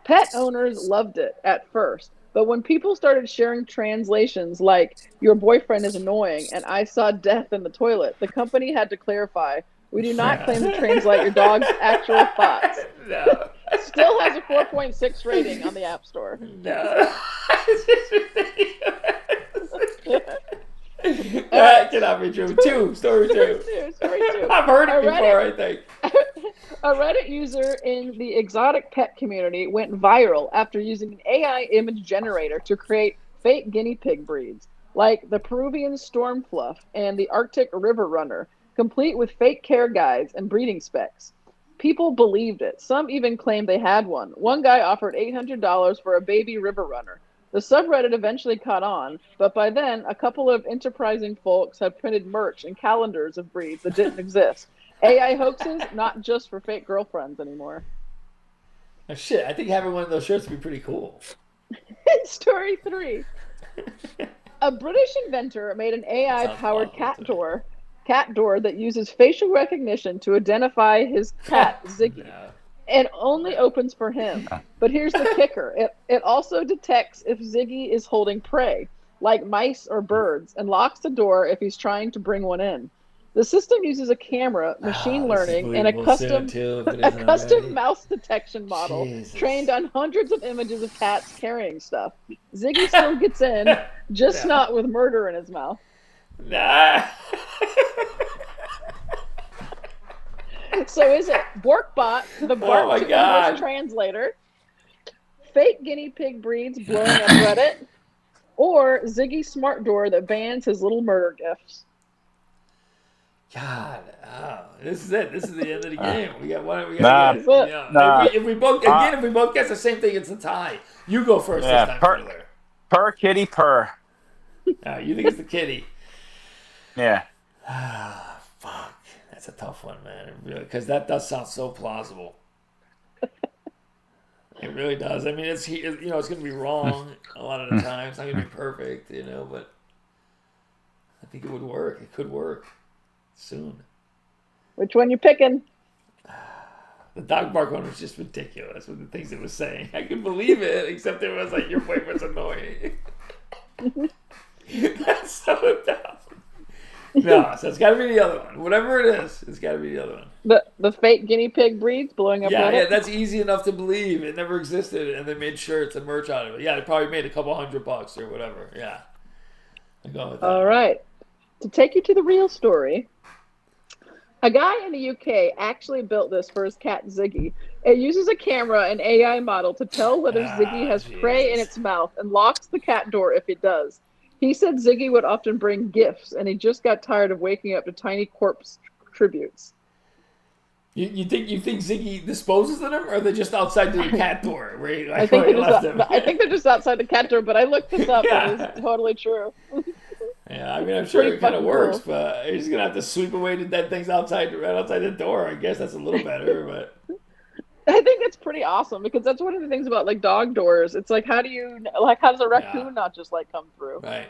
Pet owners loved it at first, but when people started sharing translations like, "Your boyfriend is annoying," and "I saw death in the toilet," the company had to clarify, "We do not claim to translate your dog's actual thoughts." No. Still has a 4.6 rating on the App Store. No. That cannot be true. Story two. Story two. I've heard it A before, I think. A Reddit user in the exotic pet community went viral after using an AI image generator to create fake guinea pig breeds. like the Peruvian Stormfluff and the Arctic River Runner, complete with fake care guides and breeding specs. People believed it. Some even claimed they had one. One guy offered $800 for a baby river runner. The subreddit eventually caught on, but by then, a couple of enterprising folks had printed merch and calendars of breeds that didn't exist. AI hoaxes, not just for fake girlfriends anymore. Oh, shit, I think having one of those shirts would be pretty cool. Story 3. A British inventor made an AI-powered cat door that uses facial recognition to identify his cat, Ziggy. No. And only opens for him. But here's the kicker. It also detects if Ziggy is holding prey, like mice or birds, and locks the door if he's trying to bring one in. The system uses a camera, machine learning, and a custom mouse detection model trained on hundreds of images of cats carrying stuff. Ziggy still gets in, just not with murder in his mouth. Nah. So is it Borkbot, the Bark to English translator, fake guinea pig breeds blowing up Reddit, or Ziggy smart door that bans his little murder gifts? God, this is it. This is the end of the game. We got one. We Nah. got guess. If we both guess the same thing, it's a tie. You go first this time, Fiddler. Per kitty per. You think it's the kitty? Yeah. Fuck, that's a tough one, man. Because that does sound so plausible. It really does. I mean, it's going to be wrong a lot of the time. It's not going to be perfect, but I think it would work. It could work soon. Which one you picking? The dog bark one was just ridiculous with the things it was saying. I could believe it, except it was like, your boyfriend's annoying. That's so dumb. No, so it's got to be the other one. Whatever it is, it's got to be the other one. The fake guinea pig breeds blowing up Reddit? Yeah, that's easy enough to believe. It never existed, and they made shirts and merch out of it. Yeah, they probably made a couple $100 or whatever. Yeah. I'm going with that. All right. To take you to the real story, a guy in the UK actually built this for his cat Ziggy. It uses a camera and AI model to tell whether Ziggy has prey in its mouth and locks the cat door if it does. He said Ziggy would often bring gifts, and he just got tired of waking up to tiny corpse tributes. You think Ziggy disposes of them, or are they just outside the cat door? Where I think they're just outside the cat door, but I looked this up. Yeah. And it's totally true. Yeah, I mean, I'm sure it kind of works, but he's going to have to sweep away the dead things right outside the door. I guess that's a little better, but... I think it's pretty awesome, because that's one of the things about, like, dog doors. It's like, how does a raccoon not just, like, come through? Right.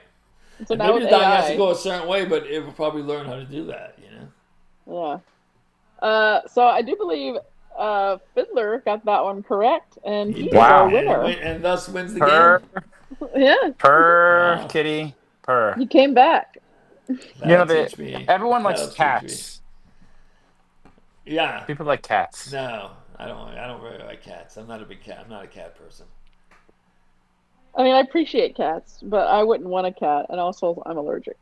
So and now maybe the dog has to go a certain way, but it will probably learn how to do that, Yeah. So I do believe Fiddler got that one correct, and he's our winner. And thus wins the game. Yeah. Per kitty. Per. You came back. Everyone likes cats. Yeah. People like cats. No, I don't really like cats. I'm not a cat person. I mean, I appreciate cats, but I wouldn't want a cat, and also I'm allergic.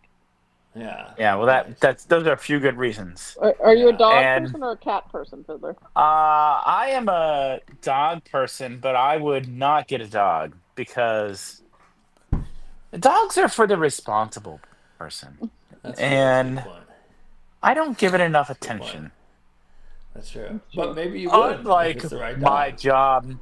Yeah. Yeah, well those are a few good reasons. Are you a dog person or a cat person, Fiddler? I am a dog person, but I would not get a dog because dogs are for the responsible person. And I don't give it enough attention. That's true. But maybe you would. Unlike my job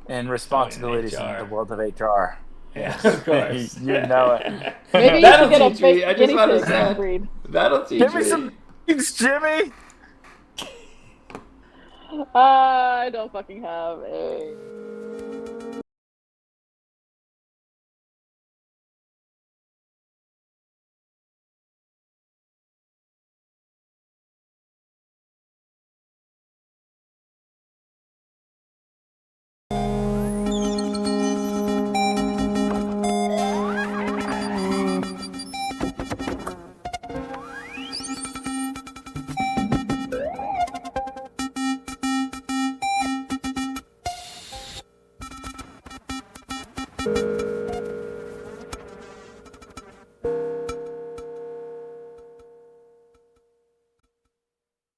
and responsibilities in the world of HR. Yeah, of course. You know it. Maybe you should get a fake guinea pig breed. That'll teach Give me some things, Jimmy. I don't fucking have a...